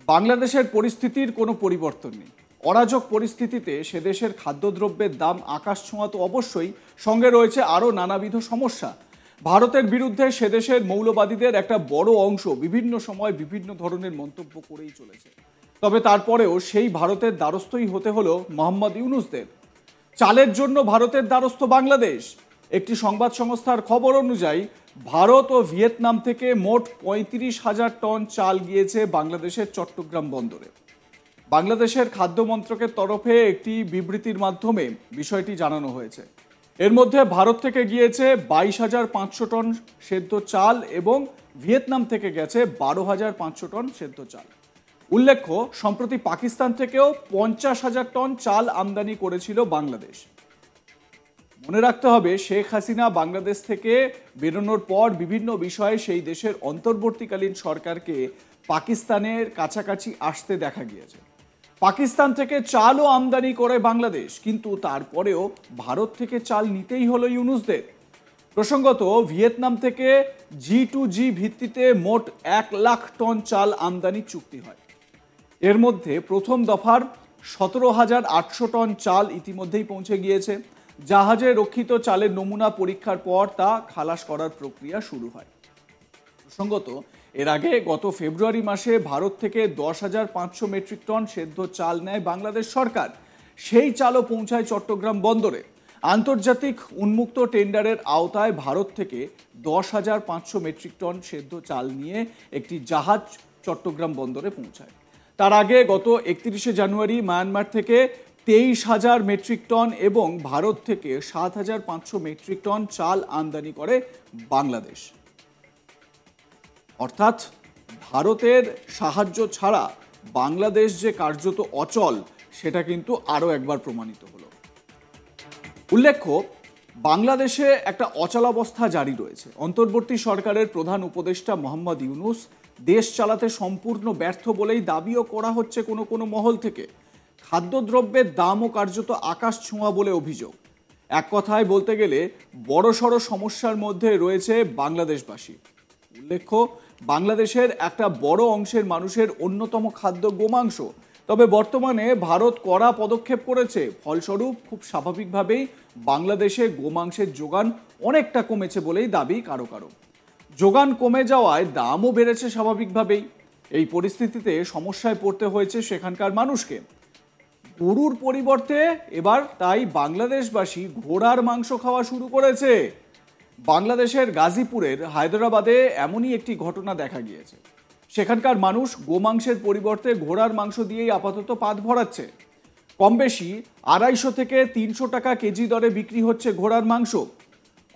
বাংলাদেশের পরিস্থিতির কোনো পরিবর্তন নেই। অরাজক পরিস্থিতিতে সে দেশের খাদ্যদ্রব্যের দাম আকাশ ছোঁয়া তো অবশ্যই, সঙ্গে রয়েছে আরও নানাবিধ সমস্যা। ভারতের বিরুদ্ধে সে দেশের মৌলবাদীদের একটা বড় অংশ বিভিন্ন সময় বিভিন্ন ধরনের মন্তব্য করেই চলেছে। তবে তারপরেও সেই ভারতের দ্বারস্থই হতে হলো মোহাম্মদ ইউনূসদের। চালের জন্য ভারতের দ্বারস্থ বাংলাদেশ। একটি সংবাদ সংস্থার খবর অনুযায়ী ভারত ও ভিয়েতনাম থেকে মোট ৩৫,০০০ টন চাল গিয়েছে বাংলাদেশের চট্টগ্রাম বন্দরে। বাংলাদেশের খাদ্য মন্ত্রকের তরফে একটি বিবৃতির মাধ্যমে বিষয়টি জানানো হয়েছে। এর মধ্যে ভারত থেকে গিয়েছে ২২,৫০০ টন সেদ্ধ চাল এবং ভিয়েতনাম থেকে গেছে ১২,৫০০ টন সেদ্ধ চাল। উল্লেখ্য, সম্প্রতি পাকিস্তান থেকেও ৫০,০০০ টন চাল আমদানি করেছিল বাংলাদেশ। মনে রাখতে হবে, শেখ হাসিনা বাংলাদেশ থেকে বেরোনোর পর বিভিন্ন বিষয়ে সেই দেশের অন্তর্বর্তীকালীন সরকারকে পাকিস্তানের কাছাকাছি আসতে দেখা গিয়েছে। পাকিস্তান থেকে চালও আমদানি করে বাংলাদেশ, কিন্তু তারপরেও ভারত থেকে চাল নিতেই হলো ইউনূসদের। প্রসঙ্গত, ভিয়েতনাম থেকে G2G ভিত্তিতে মোট ১ লাখ টন চাল আমদানি চুক্তি হয়। এর মধ্যে প্রথম দফার ১৭,৮০০ টন চাল ইতিমধ্যেই পৌঁছে গিয়েছে। জাহাজে রক্ষিত চালের নমুনা পরীক্ষার পর তা খালাস করার প্রক্রিয়া শুরু হয়। প্রসঙ্গত, এর আগে গত ফেব্রুয়ারি মাসে ভারত থেকে ১০,৫০০ মেট্রিক টন সেদ্ধ চাল নেয় বাংলাদেশ সরকার। সেই চালও পৌঁছায় চট্টগ্রাম বন্দরে। আন্তর্জাতিক উন্মুক্ত টেন্ডারের আওতায় ভারত থেকে ১০,৫০০ মেট্রিক টন সেদ্ধ চাল নিয়ে একটি জাহাজ চট্টগ্রাম বন্দরে পৌঁছায়। তার আগে গত ৩১শে জানুয়ারি মায়ানমার থেকে ২৩,০০০ মেট্রিক টন এবং ভারত থেকে ৭,৫০০ মেট্রিক টন চাল আমদানি করে বাংলাদেশ। অর্থাৎ ভারতের সাহায্য ছাড়া বাংলাদেশ যে কার্যত অচল, সেটা কিন্তু আরও একবার প্রমাণিত হলো। উল্লেখ্য, বাংলাদেশে একটা অচলাবস্থা জারি রয়েছে। অন্তর্বর্তী সরকারের প্রধান উপদেষ্টা মোহাম্মদ ইউনূস দেশ চালাতে সম্পূর্ণ ব্যর্থ বলেই দাবিও করা হচ্ছে কোনো কোনো মহল থেকে। খাদ্যদ্রব্যের দামও কার্যত আকাশ ছোঁয়া বলে অভিযোগ। এক কথায় বলতে গেলে বড়সড় সমস্যার মধ্যে রয়েছে বাংলাদেশবাসী। উল্লেখ্য, বাংলাদেশের একটা বড় অংশের মানুষের অন্যতম খাদ্য গোমাংস। তবে বর্তমানে ভারত কড়া পদক্ষেপ করেছে। ফলস্বরূপ খুব স্বাভাবিকভাবেই বাংলাদেশে গোমাংসের যোগান অনেকটা কমেছে বলেই দাবি কারো কারো। যোগান কমে যাওয়ায় দামও বেড়েছে স্বাভাবিকভাবেই। এই পরিস্থিতিতে সমস্যায় পড়তে হয়েছে সেখানকার মানুষকে। গরুর পরিবর্তে এবার তাই বাংলাদেশবাসী ঘোড়ার মাংস খাওয়া শুরু করেছে। বাংলাদেশের গাজীপুরের হায়দ্রাবাদে এমনই একটি ঘটনা দেখা গিয়েছে। সেখানকার মানুষ গোমাংসের পরিবর্তে ঘোড়ার মাংস দিয়েই আপাতত পাত ভরাচ্ছে। কম বেশি ২৫০ থেকে ৩০০ টাকা কেজি দরে বিক্রি হচ্ছে ঘোড়ার মাংস।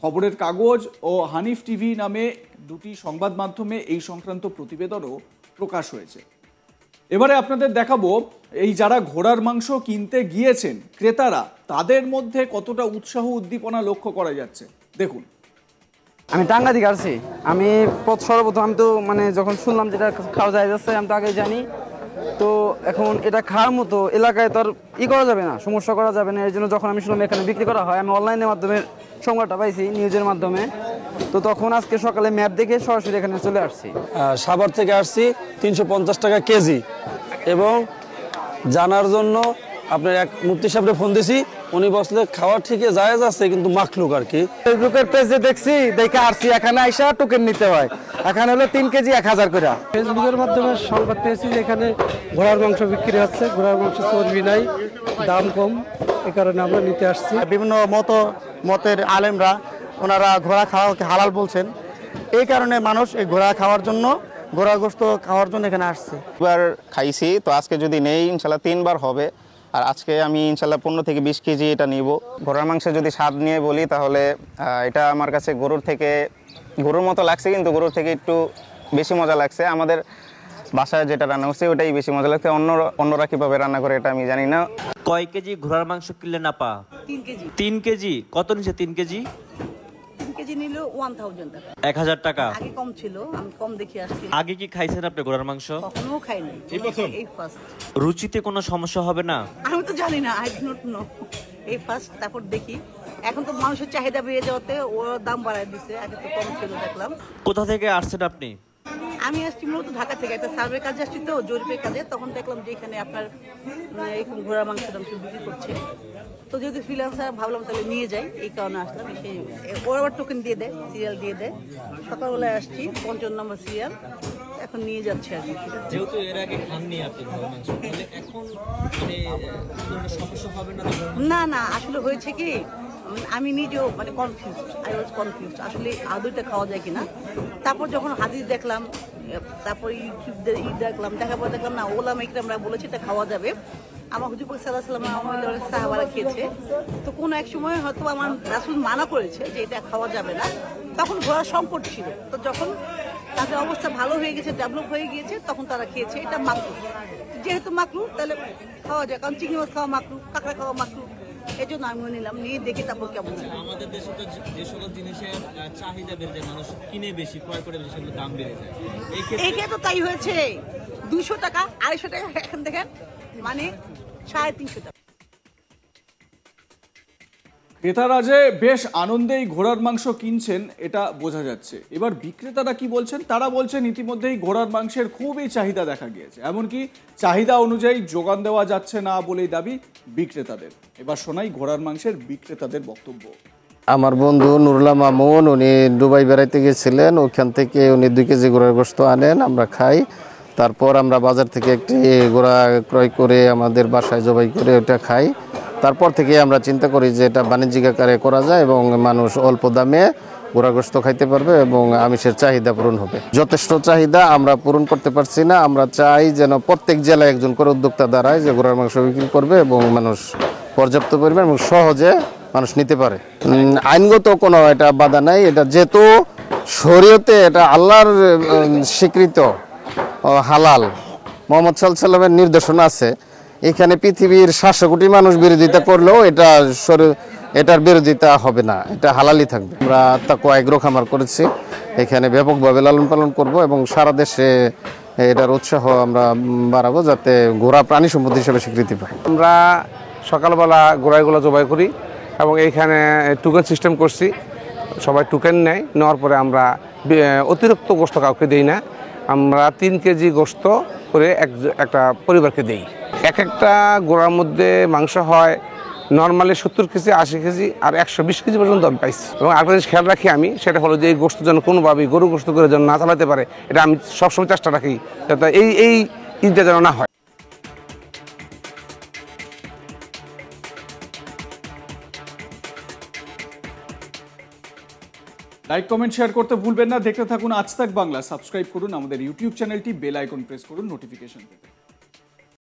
খবরের কাগজ ও হানিফ টিভি নামে দুটি সংবাদ মাধ্যমে এই সংক্রান্ত প্রতিবেদনও প্রকাশ হয়েছে। এবারে আপনাদের দেখাবো এই যারা ঘোড়ার মাংস কিনতে গিয়েছেন ক্রেতারা, তাদের মধ্যে কতটা উৎসাহ উদ্দীপনা লক্ষ্য করা যাচ্ছে। দেখুন। আমি টাঙ্গা থেকে আসছি। আমি সর্বপ্রথম আমি তো যখন শুনলাম যেটা খাওয়া যায় যাচ্ছে, আমি তো আগে জানি তো এখন এটা খাওয়ার মতো এলাকায় তো আর করা যাবে না, সমস্যা করা যাবে না। এর জন্য যখন আমি শুনলাম এখানে বিক্রি করা হয়, আমি অনলাইনের মাধ্যমে সংবাদটা পাইছি, নিউজের মাধ্যমে। তো তখন আজকে সকালে ম্যাপ দেখে সরাসরি এখানে চলে আসছি। সাভার থেকে আসছি ৩৫০ টাকা কেজি, এবং জানার জন্য আপনার এক মুফতি সাহেবকে ফোন দিছি। উনি বসলে খাওয়া ঠিকই জায়েজ আছে, কিন্তু মাখলুক আর কি। ফেসবুকের পেজে দেখছি, দেখে আসছি। এখানে আইসা টোকেন নিতে হয়। এখানে হলো ৩ কেজি ১,০০০ করে। ফেসবুকের মাধ্যমে সংবাদ পেয়েছি যে এখানে ঘোড়ার মাংস বিক্রি হচ্ছে। ঘোড়ার মাংস চর্বি নাই, দাম কম, এই কারণে আমরা নিতে আসছি। বিভিন্ন মতের আলেমরা ওনারা ঘোড়া খাওয়াকে হালাল বলছেন। এই কারণে মানুষ এই ঘোড়া খাওয়ার জন্য, ঘোড়ার গোশত খাওয়ার জন্য এখানে আসছে। এবার খাইছি তো, আজকে যদি নেই ইনশাল্লাহ 3 বার হবে। আর আজকে আমি ইনশাল্লাহ 15 থেকে 20 কেজি এটা নিব। ঘোড়ার মাংসের যদি স্বাদ নিয়ে বলি, তাহলে এটা আমার কাছে গরুর মতো লাগছে, কিন্তু গরুর থেকে একটু বেশি মজা লাগছে। আমাদের বাসায় যেটা রান্না করছে ওটাই বেশি মজা লাগছে। অন্যরা কীভাবে রান্না করে এটা আমি জানি না। কয় কেজি ঘোড়ার মাংস কিনলেন আপা? 3 কেজি। 3 কেজি কত নিচ্ছে? 3 কেজি 3 কেজি নিল 1000 টাকা। 1000 টাকা। আগে কম ছিল, আমি কম দেখে আসছি। আগে কি খাইছেন আপনি ঘোড়ার মাংস? কখনো খাইনি, এই ফার্স্ট। রুচিতে কোনো সমস্যা হবে না? আমি তো জানি না, আই ডোন্ট নো, এই ফার্স্ট। তারপর দেখি, এখন তো মানুষের চাহিদা বেড়ে যাওয়াতে ও দাম বাড়ায় দিছে। আগে তো কম ছিল দেখলাম। কোথা থেকে আসছেন আপনি? আমি আসছি মূলত ঢাকা থেকে একটা সার্ভে কাজে আসছি, তো জরিপের কাজে। তখন দেখলাম যে এখানে আপনার এরকম ঘোড়ার মাংসের দাম বিক্রি করছে। তো যেহেতু ফ্রিল্যান্সার, ভাবলাম তাহলে নিয়ে যাই, এই কারণে আসলাম। এসে ওরা আবার টোকেন দিয়ে দেয়, সিরিয়াল দিয়ে দেয়। সকালবেলায় আসছি 55 নম্বর সিরিয়াল, এখন নিয়ে যাচ্ছে আর কি। যেহেতু এর আগে খাননি আপনি ঘোড়ার মাংস, তাহলে এখন মানে সমস্যা হবে না? না না, আসলে হয়েছে কি, আমি নিজেও মানে আই ওয়াজ কনফিউজ আসলে আদৌটা খাওয়া যায় কিনা। তারপর যখন হাদিস দেখলাম, তারপর ইউটিউব দেখলাম, দেখার পর দেখলাম না, ওলামা ইকরামরা বলেছে এটা খাওয়া যাবে। আমার হুজুর পাক সাল্লাল্লাহু আলাইহি ওয়াসাল্লাম, আমার সাহাবারা খেয়েছে। তো কোনো এক সময় হয়তো আমার রাসূল মানা করেছে যে এটা খাওয়া যাবে না, তখন ঘোড়ার সংকট ছিল। তো যখন তাদের অবস্থা ভালো হয়ে গেছে, ডেভেলপ হয়ে গিয়েছে, তখন তারা খেয়েছে। এটা মাকরু, যেহেতু মাকরু তাহলে খাওয়া যায়, কারণ চিংড়ি মাছ খাওয়া মাকরু, কাঁকড়া খাওয়া মাকরু। এই জন্য আমিও নিলাম, নিয়ে দেখি তারপর কেমন। আমাদের দেশে তো যে সকল জিনিসের চাহিদা বেড়ে যায়, মানুষ কিনে বেশি, ক্রয় করে বেশি, সেগুলো দাম বেড়ে যায়। এই ক্ষেত্রে তো তাই হয়েছে। 200 টাকা, 250 টাকা, এখন দেখেন মানে 350 টাকা। ক্রেতারা যে বেশ আনন্দেই ঘোড়ার মাংস কিনছেন এটা বোঝা যাচ্ছে। এবার বিক্রেতারা কি বলছেন? তারা বলছেন ইতিমধ্যেই ঘোড়ার মাংসের খুবই চাহিদা দেখা গিয়েছে, এমনকি চাহিদা অনুযায়ী যোগান দেওয়া যাচ্ছে না বলেই দাবি বিক্রেতাদের। এবার শোনাই ঘোড়ার মাংসের বিক্রেতাদের বক্তব্য। আমার বন্ধু নুরুল্লাহ মামুন, উনি দুবাই বেড়াইতে গেছিলেন, ওখান থেকে উনি 2 কেজি ঘোড়ার গোশত আনেন, আমরা খাই। তারপর আমরা বাজার থেকে একটি ঘোড়া ক্রয় করে আমাদের বাসায় জবাই করে ওটা খাই। তারপর থেকে আমরা চিন্তা করি যে এটা বাণিজ্যিক আকারে করা যায় এবং মানুষ অল্প দামে ঘোড়া গোশত খাইতে পারবে এবং আমিষের চাহিদা পূরণ হবে। যথেষ্ট চাহিদা আমরা পূরণ করতে পারছি না। আমরা চাই যেন প্রত্যেক জেলায় একজন করে উদ্যোক্তা দাঁড়ায় যে ঘোড়ার মাংস বিক্রি করবে এবং মানুষ পর্যাপ্ত পরিমাণ এবং সহজে মানুষ নিতে পারে। আইনগত কোনো এটা বাধা নাই। এটা যেহেতু শরীয়তে এটা আল্লাহর স্বীকৃত হালাল, মুহাম্মদ সাল্লাল্লাহু আলাইহি ওয়াসাল্লামের নির্দেশনা আছে। এখানে পৃথিবীর 700 কোটি মানুষ বিরোধিতা করলেও এটার বিরোধিতা হবে না, এটা হালালই থাকবে। আমরা তাকওয়া এগ্রো খামার করেছি, এখানে ব্যাপকভাবে লালন পালন করব এবং সারা দেশে এটার উৎসাহ আমরা বাড়াবো যাতে ঘোড়া প্রাণী সম্পদ হিসেবে স্বীকৃতি পায়। আমরা সকালবেলা ঘোড়াগুলো জবাই করি এবং এইখানে টোকেন সিস্টেম করছি। সবাই টোকেন নেয়, নেওয়ার পরে আমরা অতিরিক্ত গোশত কাউকে দিই না। আমরা 3 কেজি গোশত করে একটা পরিবারকে দিই। একটা ঘোড়ার মধ্যে মাংস হয় নর্মালি 70 কেজি, 80 কেজি আর 120 কেজি পর্যন্ত আমি পাইছি। এবং আরেকটা জিনিস খেয়াল রাখি আমি, সেটা হলো যে এই গোশত যেন কোনোভাবেই গরু গোশত করে যেন না চালাতে পারে, এটা আমি সবসময় চেষ্টা রাখি যাতে এই ইটা যেন না হয়। লাইক, কমেন্ট, শেয়ার করতে ভুলবেন না। দেখতে থাকুন আজ তাক বাংলা। সাবস্ক্রাইব করুন আমাদের ইউটিউব চ্যানেলটি, বেল আইকন প্রেস করুন নোটিফিকেশন পেতে।